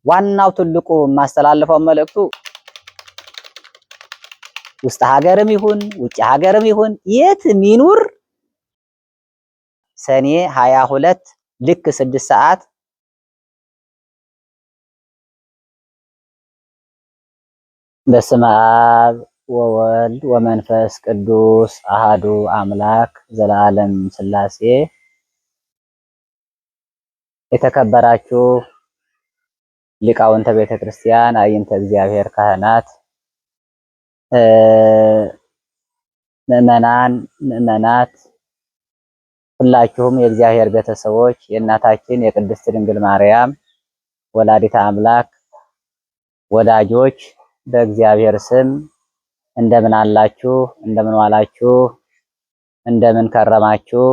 ዋናው ትልቁ የማስተላልፈው መልእክቱ ውስጥ ሀገርም ይሁን ውጭ ሀገርም ይሁን የት ሚኑር ሰኔ 22 ልክ 6 ሰዓት በስመ አብ ወወልድ ወመንፈስ ቅዱስ አሃዱ አምላክ ዘላለም ሥላሴ። የተከበራችሁ ሊቃውንተ ቤተክርስቲያን፣ አይንተ እግዚአብሔር ካህናት፣ ምዕመናን፣ ምዕመናት ሁላችሁም የእግዚአብሔር ቤተሰቦች የእናታችን የቅድስት ድንግል ማርያም ወላዲተ አምላክ ወዳጆች በእግዚአብሔር ስም እንደምን አላችሁ? እንደምን ዋላችሁ? እንደምን ከረማችሁ?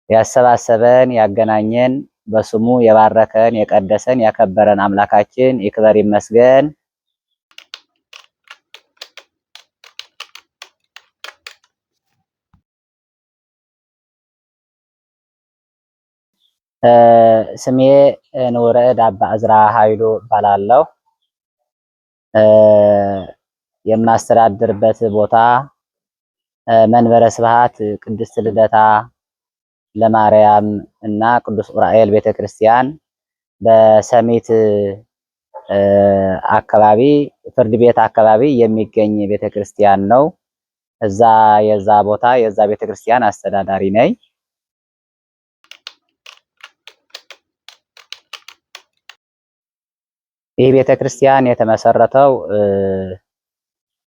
ያሰባሰበን ያገናኘን በስሙ የባረከን የቀደሰን ያከበረን አምላካችን ይክበር ይመስገን። ስሜ ንውረድ አባ ዕዝራ ኃይሉ እባላለሁ። የማስተዳድርበት ቦታ መንበረ ስብሐት ቅድስት ልደታ ለማርያም እና ቅዱስ ዑራኤል ቤተክርስቲያን በሰሚት አካባቢ ፍርድ ቤት አካባቢ የሚገኝ ቤተክርስቲያን ነው። የዛ ቦታ የዛ ቤተክርስቲያን አስተዳዳሪ ነኝ። ይህ ቤተክርስቲያን የተመሰረተው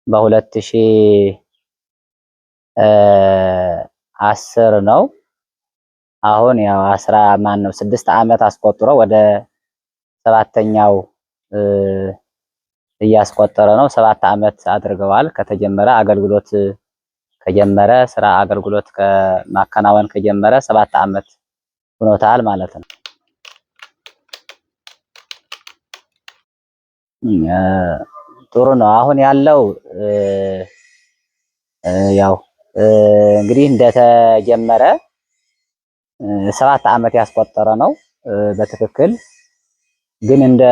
በ2010 ነው። አሁን ያው 6 ዓመት አስቆጥሮ ወደ 7ኛው እያስቆጠረ ነው። 7 ዓመት አድርገዋል ከተጀመረ አገልግሎት ከጀመረ ስራ አገልግሎት ከማከናወን ከጀመረ 7 ዓመት ሆኖታል ማለት ነው። ጥሩ ነው። አሁን ያለው ያው እንግዲህ እንደተጀመረ 7 ዓመት ያስቆጠረ ነው። በትክክል ግን እንደ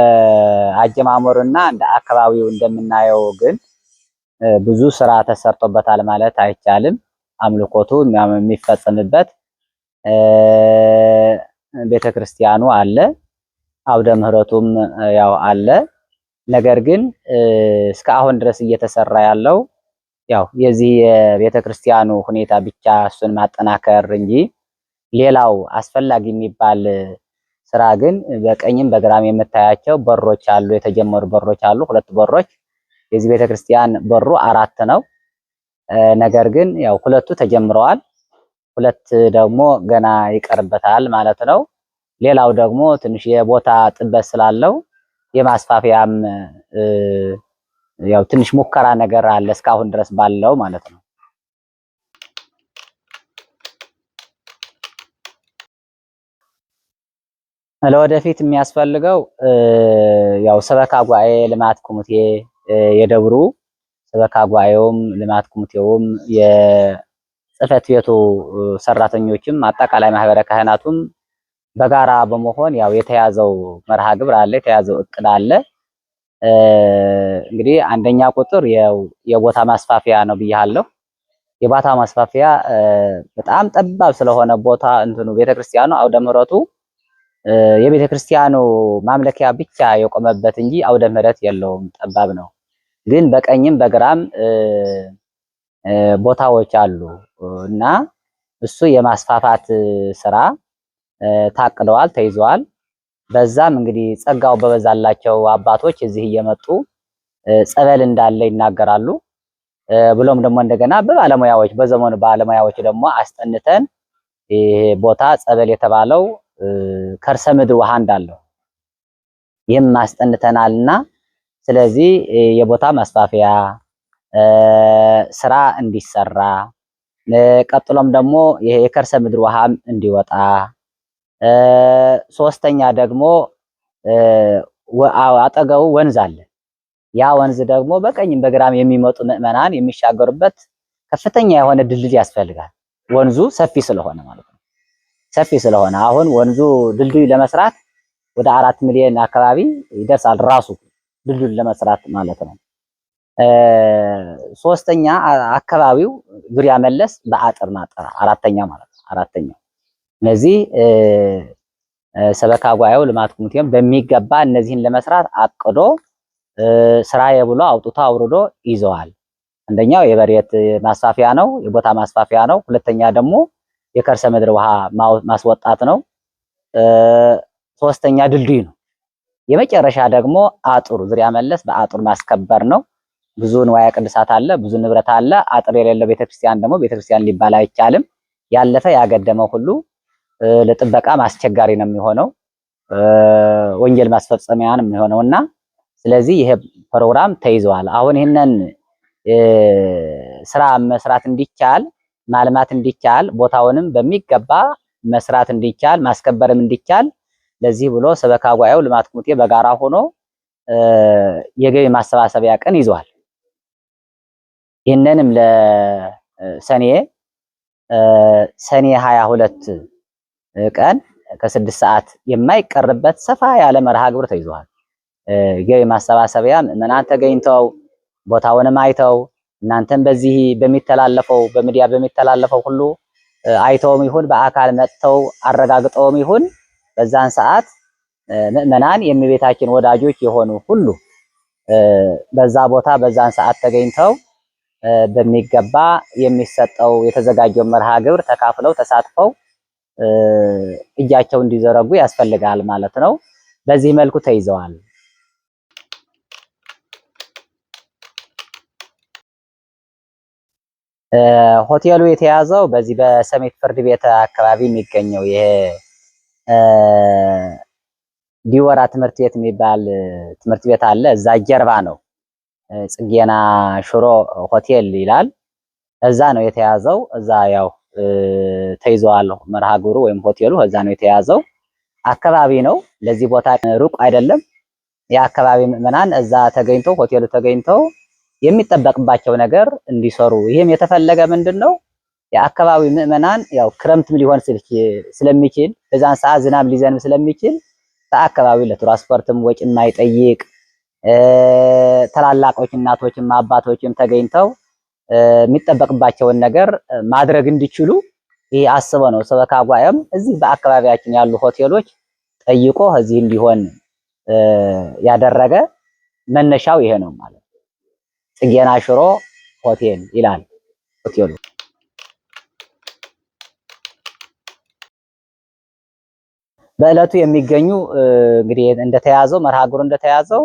አጀማመሩና እንደ አካባቢው እንደምናየው ግን ብዙ ስራ ተሰርቶበታል ማለት አይቻልም። አምልኮቱ የሚፈጸምበት ቤተክርስቲያኑ አለ፣ አውደ ምህረቱም ያው አለ። ነገር ግን እስካሁን ድረስ እየተሰራ ያለው ያው የዚህ የቤተክርስቲያኑ ሁኔታ ብቻ እሱን ማጠናከር እንጂ ሌላው አስፈላጊ የሚባል ስራ ግን በቀኝም በግራም የምታያቸው በሮች አሉ፣ የተጀመሩ በሮች አሉ። 2 በሮች የዚህ ቤተክርስቲያን በሩ 4 ነው። ነገር ግን ያው 2ቱ ተጀምረዋል፣ 2 ደግሞ ገና ይቀርበታል ማለት ነው። ሌላው ደግሞ ትንሽ የቦታ ጥበት ስላለው የማስፋፊያም ያው ትንሽ ሙከራ ነገር አለ እስካሁን ድረስ ባለው ማለት ነው። ለወደፊት የሚያስፈልገው ያው ሰበካ ጉባኤ ልማት ኮሚቴ የደብሩ ሰበካ ጉባኤውም ልማት ኮሚቴውም የጽህፈት ቤቱ ሰራተኞችም አጠቃላይ ማህበረ ካህናቱም በጋራ በመሆን ያው የተያዘው መርሃ ግብር አለ፣ የተያዘው እቅድ አለ። እንግዲህ አንደኛ ቁጥር የቦታ ማስፋፊያ ነው ብያለሁ። የቦታ ማስፋፊያ በጣም ጠባብ ስለሆነ ቦታ እንትኑ ቤተክርስቲያኑ አውደ ምህረቱ የቤተክርስቲያኑ ማምለኪያ ብቻ የቆመበት እንጂ አውደ ምህረት የለውም፣ ጠባብ ነው። ግን በቀኝም በግራም ቦታዎች አሉ እና እሱ የማስፋፋት ስራ ታቅደዋል፣ ተይዘዋል። በዛም እንግዲህ ጸጋው በበዛላቸው አባቶች እዚህ እየመጡ ጸበል እንዳለ ይናገራሉ። ብሎም ደግሞ እንደገና በባለሙያዎች በዘመኑ ባለሙያዎች ደግሞ አስጠንተን ይሄ ቦታ ጸበል የተባለው ከርሰ ምድር ውሃ እንዳለው ይህም አስጠንተናልና ስለዚህ የቦታ ማስፋፊያ ስራ እንዲሰራ ቀጥሎም ደግሞ ይሄ የከርሰ ምድር ውሃም እንዲወጣ 3ኛ ደግሞ አጠገቡ ወንዝ አለ። ያ ወንዝ ደግሞ በቀኝም በግራም የሚመጡ ምዕመናን የሚሻገሩበት ከፍተኛ የሆነ ድልድይ ያስፈልጋል። ወንዙ ሰፊ ስለሆነ ማለት ነው። ሰፊ ስለሆነ አሁን ወንዙ ድልድይ ለመስራት ወደ 4 ሚሊዮን አካባቢ ይደርሳል ራሱ ድልድዩን ለመስራት ማለት ነው። ሶስተኛ አካባቢው ዙሪያ መለስ በአጥር ማጠር አራተኛ ማለት ነው። አራተኛው እነዚህ ሰበካ ጉባኤው ልማት ኮሚቴም በሚገባ እነዚህን ለመስራት አቅዶ ስራዬ ብሎ አውጥቶ አውርዶ ይዘዋል። አንደኛው የመሬት ማስፋፊያ ነው፣ የቦታ ማስፋፊያ ነው። ሁለተኛ ደግሞ የከርሰ ምድር ውሃ ማስወጣት ነው። ሶስተኛ ድልድይ ነው። የመጨረሻ ደግሞ አጥሩ ዙሪያ መለስ በአጥር ማስከበር ነው። ብዙ ንዋየ ቅድሳት አለ፣ ብዙ ንብረት አለ። አጥር የሌለው ቤተክርስቲያን ደግሞ ቤተክርስቲያን ሊባል አይቻልም። ያለፈ ያገደመው ሁሉ ለጥበቃ አስቸጋሪ ነው የሚሆነው፣ ወንጀል ማስፈጸሚያ ነው የሚሆነውና ስለዚህ ይሄ ፕሮግራም ተይዘዋል። አሁን ይሄንን ስራ መስራት እንዲቻል ማልማት እንዲቻል ቦታውንም በሚገባ መስራት እንዲቻል ማስከበርም እንዲቻል ለዚህ ብሎ ሰበካ ጉባኤው ልማት ኮሚቴ በጋራ ሆኖ የገቢ ማሰባሰቢያ ቀን ይዟል። ይህንንም ለሰኔ 22 ቀን ከ6 ሰዓት የማይቀርበት ሰፋ ያለ መርሃ ግብር ተይዟል። ገቢ ማሰባሰቢያ ምዕመናን ተገኝተው ቦታውንም አይተው እናንተም በዚህ በሚተላለፈው በሚዲያ በሚተላለፈው ሁሉ አይተውም ይሁን በአካል መጥተው አረጋግጠውም ይሁን በዛን ሰዓት ምዕመናን የእመቤታችን ወዳጆች የሆኑ ሁሉ በዛ ቦታ በዛን ሰዓት ተገኝተው በሚገባ የሚሰጠው የተዘጋጀው መርሃ ግብር ተካፍለው ተሳትፈው እጃቸው እንዲዘረጉ ያስፈልጋል ማለት ነው። በዚህ መልኩ ተይዘዋል። ሆቴሉ የተያዘው በዚህ በሰሜት ፍርድ ቤት አካባቢ የሚገኘው ይሄ ዲወራ ትምህርት ቤት የሚባል ትምህርት ቤት አለ። እዛ ጀርባ ነው። ጽጌና ሽሮ ሆቴል ይላል። እዛ ነው የተያዘው። እዛ ያው ተይዘዋል። መርሃ ግብሩ ወይም ሆቴሉ እዛ ነው የተያዘው። አካባቢ ነው። ለዚህ ቦታ ሩቅ አይደለም። የአካባቢ ምዕመናን እዛ ተገኝተው ሆቴሉ ተገኝተው የሚጠበቅባቸው ነገር እንዲሰሩ ይሄም የተፈለገ ምንድነው የአካባቢው ምዕመናን ያው ክረምትም ሊሆን ስለሚችል በዛን ሰዓት ዝናብ ሊዘንብ ስለሚችል በአካባቢው ለትራንስፖርትም ወጪ የማይጠይቅ ታላላቆች እናቶችም አባቶችም ተገኝተው የሚጠበቅባቸውን ነገር ማድረግ እንዲችሉ ይሄ አስበው ነው ሰበካ ጉባኤም እዚህ በአካባቢያችን ያሉ ሆቴሎች ጠይቆ እዚህ እንዲሆን ያደረገ መነሻው ይሄ ነው ማለት ነው። ጽጌና ሽሮ ሆቴል ይላል ሆቴሉ። በእለቱ የሚገኙ እንግዲህ እንደተያዘው መርሃ ግብሩ እንደተያዘው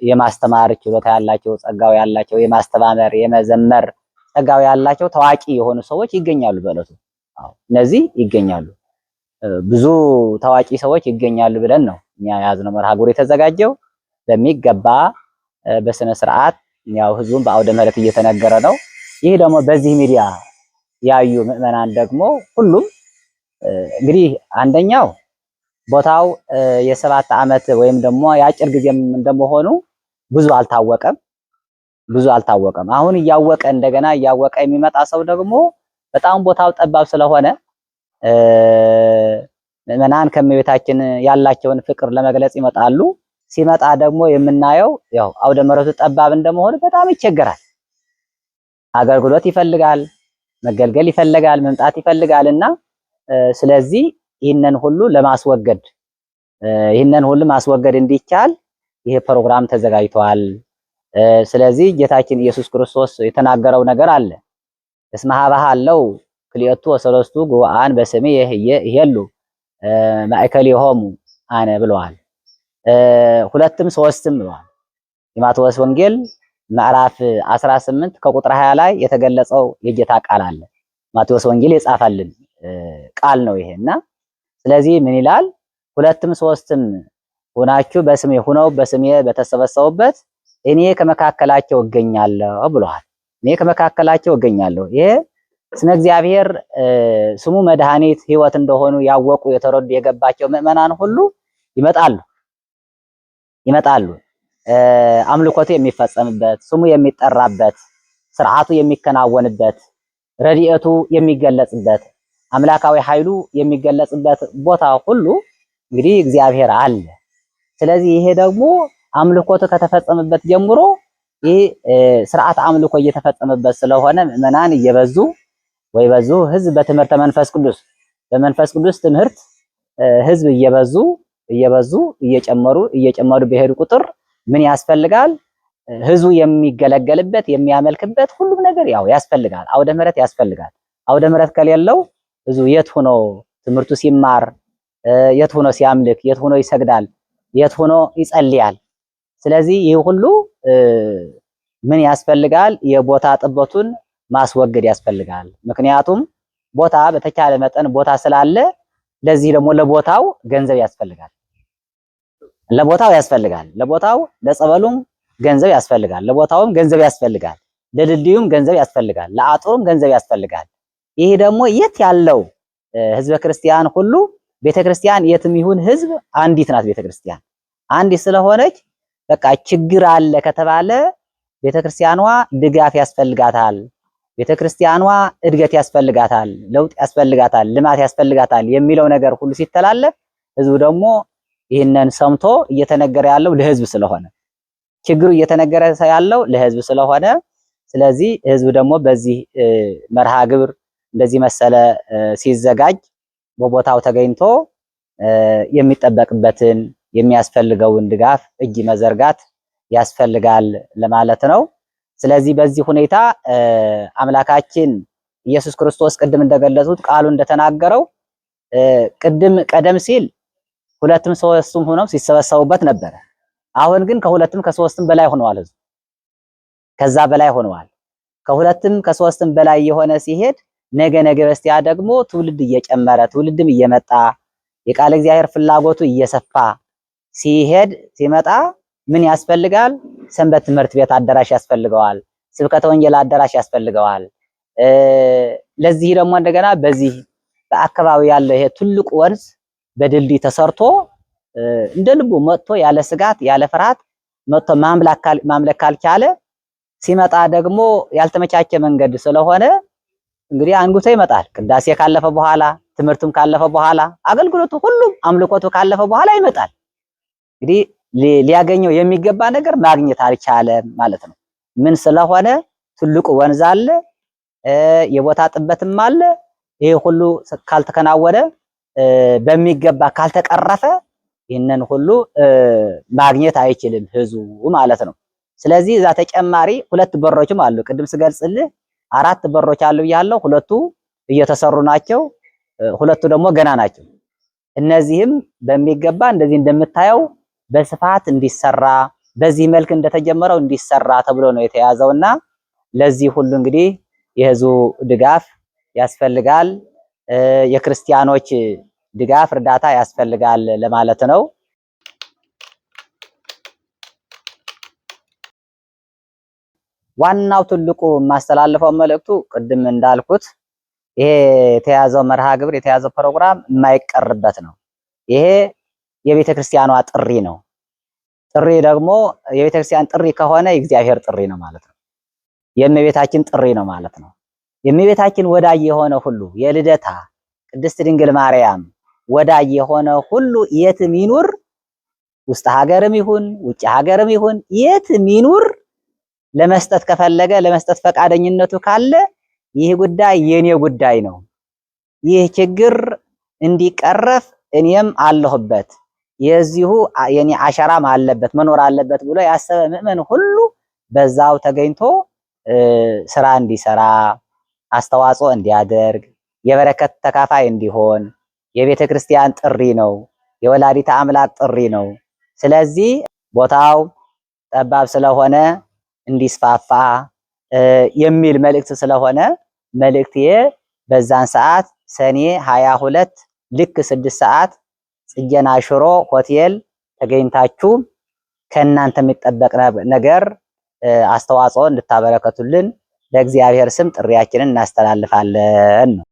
የማስተማር ችሎታ ያላቸው ጸጋው ያላቸው የማስተማር የመዘመር ጸጋው ያላቸው ታዋቂ የሆኑ ሰዎች ይገኛሉ በእለቱ። እነዚህ ይገኛሉ። ብዙ ታዋቂ ሰዎች ይገኛሉ ብለን ነው እኛ ያዝነው መርሃ ግብሩ የተዘጋጀው። በሚገባ በስነ ስርዓት ያው ህዝቡን በአውደ ምሕረት እየተነገረ ነው። ይህ ደግሞ በዚህ ሚዲያ ያዩ ምዕመናን ደግሞ ሁሉም እንግዲህ አንደኛው ቦታው የ7 ዓመት ወይም ደግሞ የአጭር ጊዜም እንደመሆኑ ብዙ አልታወቀም። አሁን እያወቀ እንደገና እያወቀ የሚመጣ ሰው ደግሞ በጣም ቦታው ጠባብ ስለሆነ ምዕመናን ከእመቤታችን ያላቸውን ፍቅር ለመግለጽ ይመጣሉ። ሲመጣ ደግሞ የምናየው ያው አውደ ምሕረቱ ጠባብ እንደመሆኑ በጣም ይቸገራል። አገልግሎት ይፈልጋል፣ መገልገል ይፈልጋል፣ መምጣት ይፈልጋልና ስለዚህ ይህንን ሁሉ ማስወገድ እንዲቻል ይሄ ፕሮግራም ተዘጋጅቷል። ስለዚህ ጌታችን ኢየሱስ ክርስቶስ የተናገረው ነገር አለ። እስመ ኀበ አለው ክልኤቱ ወሰለስቱ ጉባኤአን በስሜ ይሄሉ ማእከሌሆሙ አነ ብለዋል። ሁለትም ሶስትም ብለዋል። የማቴዎስ ወንጌል ምዕራፍ 18 ከቁጥር 20 ላይ የተገለጸው የጌታ ቃል አለ። ማቴዎስ ወንጌል የጻፈልን ቃል ነው ይሄና ስለዚህ ምን ይላል? ሁለትም ሶስትም ሆናችሁ በስሜ ሆነው በስሜ በተሰበሰቡበት እኔ ከመካከላቸው እገኛለሁ ብለዋል። እኔ ከመካከላቸው እገኛለሁ። ይሄ ስመ እግዚአብሔር ስሙ መድኃኒት ሕይወት እንደሆኑ ያወቁ የተረዱ የገባቸው ምዕመናን ሁሉ ይመጣሉ። አምልኮቱ የሚፈጸምበት፣ ስሙ የሚጠራበት፣ ስርዓቱ የሚከናወንበት፣ ረድኤቱ የሚገለጽበት፣ አምላካዊ ኃይሉ የሚገለጽበት ቦታ ሁሉ እንግዲህ እግዚአብሔር አለ። ስለዚህ ይሄ ደግሞ አምልኮቱ ከተፈጸመበት ጀምሮ ይህ ስርዓት አምልኮ እየተፈጸመበት ስለሆነ ምዕመናን እየበዙ ወይ በዙ ህዝብ በትምህርተ መንፈስ ቅዱስ በመንፈስ ቅዱስ ትምህርት ህዝብ እየበዙ እየጨመሩ በሄዱ ቁጥር ምን ያስፈልጋል? ህዝቡ የሚገለገልበት የሚያመልክበት ሁሉም ነገር ያው ያስፈልጋል። አውደ ምሕረት ያስፈልጋል። አውደ ምሕረት ከሌለው ህዝቡ የት ሆኖ ትምህርቱ ሲማር፣ የት ሆኖ ሲያምልክ፣ የት ሆኖ ይሰግዳል፣ የት ሆኖ ይጸልያል? ስለዚህ ይህ ሁሉ ምን ያስፈልጋል? የቦታ ጥበቱን ማስወገድ ያስፈልጋል። ምክንያቱም ቦታ በተቻለ መጠን ቦታ ስላለ ለዚህ ደግሞ ለቦታው ገንዘብ ያስፈልጋል። ለቦታው ለጸበሉም ገንዘብ ያስፈልጋል። ለቦታውም ገንዘብ ያስፈልጋል። ለድልድዩም ገንዘብ ያስፈልጋል። ለአጥሩም ገንዘብ ያስፈልጋል። ይህ ደግሞ የት ያለው ህዝበ ክርስቲያን ሁሉ ቤተክርስቲያን የትም ይሁን ህዝብ አንዲት ናት። ቤተክርስቲያን አንዲት ስለሆነች በቃ ችግር አለ ከተባለ ቤተክርስቲያኗ ድጋፍ ያስፈልጋታል። ቤተክርስቲያኗ እድገት ያስፈልጋታል፣ ለውጥ ያስፈልጋታል፣ ልማት ያስፈልጋታል የሚለው ነገር ሁሉ ሲተላለፍ ህዝቡ ደግሞ ይህንን ሰምቶ እየተነገረ ያለው ለህዝብ ስለሆነ ችግሩ እየተነገረ ያለው ለህዝብ ስለሆነ ስለዚህ ህዝቡ ደግሞ በዚህ መርሃ ግብር እንደዚህ መሰለ ሲዘጋጅ በቦታው ተገኝቶ የሚጠበቅበትን የሚያስፈልገውን ድጋፍ እጅ መዘርጋት ያስፈልጋል ለማለት ነው። ስለዚህ በዚህ ሁኔታ አምላካችን ኢየሱስ ክርስቶስ ቅድም እንደገለጹት ቃሉ እንደተናገረው ቀደም ሲል ሁለትም ሶስትም ሆነው ሲሰበሰቡበት ነበር። አሁን ግን ከሁለትም ከሶስትም በላይ ሆነዋል። ከዛ በላይ ሆነዋል። ከሁለትም ከሶስትም በላይ የሆነ ሲሄድ ነገ በስቲያ ደግሞ ትውልድ እየጨመረ ትውልድም እየመጣ የቃል እግዚአብሔር ፍላጎቱ እየሰፋ ሲመጣ ምን ያስፈልጋል? ሰንበት ትምህርት ቤት አዳራሽ ያስፈልገዋል። ስብከተ ወንጌል አዳራሽ ያስፈልገዋል። ለዚህ ደግሞ እንደገና በዚህ በአካባቢ ያለ ይሄ ትልቁ ወንዝ በድልድይ ተሰርቶ እንደ ልቡ መጥቶ ያለ ስጋት ያለ ፍርሃት መጥቶ ማምለክ ካልቻለ ሲመጣ ደግሞ ያልተመቻቸ መንገድ ስለሆነ እንግዲህ አንጉቶ ይመጣል። ቅዳሴ ካለፈ በኋላ ትምህርቱም ካለፈ በኋላ አገልግሎቱ ሁሉም አምልኮቱ ካለፈ በኋላ ይመጣል። እንግዲህ ሊያገኘው የሚገባ ነገር ማግኘት አልቻለም ማለት ነው። ምን ስለሆነ ትልቁ ወንዝ አለ፣ የቦታ ጥበትም አለ። ይሄ ሁሉ ካልተከናወነ በሚገባ ካልተቀረፈ ይህንን ሁሉ ማግኘት አይችልም ህዝቡ ማለት ነው። ስለዚህ እዛ ተጨማሪ ሁለት በሮችም አሉ። ቅድም ስገልጽልህ 4 በሮች አሉ ብያለሁ። ሁለቱ እየተሰሩ ናቸው፣ ሁለቱ ደግሞ ገና ናቸው። እነዚህም በሚገባ እንደዚህ እንደምታየው በስፋት እንዲሰራ በዚህ መልክ እንደተጀመረው እንዲሰራ ተብሎ ነው የተያዘውና ለዚህ ሁሉ እንግዲህ የህዝቡ ድጋፍ ያስፈልጋል። የክርስቲያኖች ድጋፍ እርዳታ ያስፈልጋል ለማለት ነው። ዋናው ትልቁ የማስተላልፈው መልእክቱ ቅድም እንዳልኩት ይሄ የተያዘው መርሃ ግብር የተያዘው ፕሮግራም የማይቀርበት ነው። ይሄ የቤተ ክርስቲያኗ ጥሪ ነው። ጥሪ ደግሞ የቤተ ክርስቲያን ጥሪ ከሆነ የእግዚአብሔር ጥሪ ነው ማለት ነው። የእመቤታችን ጥሪ ነው ማለት ነው። የእመቤታችን ወዳጅ የሆነ ሁሉ የልደታ ቅድስት ድንግል ማርያም ወዳጅ የሆነ ሁሉ የትም ይኑር፣ ውስጥ ሀገርም ይሁን ውጭ ሀገርም ይሁን የትም ይኑር፣ ለመስጠት ከፈለገ ለመስጠት ፈቃደኝነቱ ካለ ይህ ጉዳይ የኔ ጉዳይ ነው። ይህ ችግር እንዲቀረፍ እኔም አለሁበት፣ የዚሁ የኔ አሻራም አለበት መኖር አለበት ብሎ ያሰበ ምእመን ሁሉ በዛው ተገኝቶ ስራ እንዲሰራ አስተዋጽኦ እንዲያደርግ የበረከት ተካፋይ እንዲሆን የቤተ ክርስቲያን ጥሪ ነው። የወላዲተ አምላክ ጥሪ ነው። ስለዚህ ቦታው ጠባብ ስለሆነ እንዲስፋፋ የሚል መልእክት ስለሆነ መልእክቴ በዛን ሰዓት ሰኔ 22 ልክ 6 ሰዓት ጽጌና ሽሮ ሆቴል ተገኝታችሁ ከእናንተ የሚጠበቅ ነገር አስተዋጽኦ እንድታበረከቱልን በእግዚአብሔር ስም ጥሪያችንን እናስተላልፋለን ነው።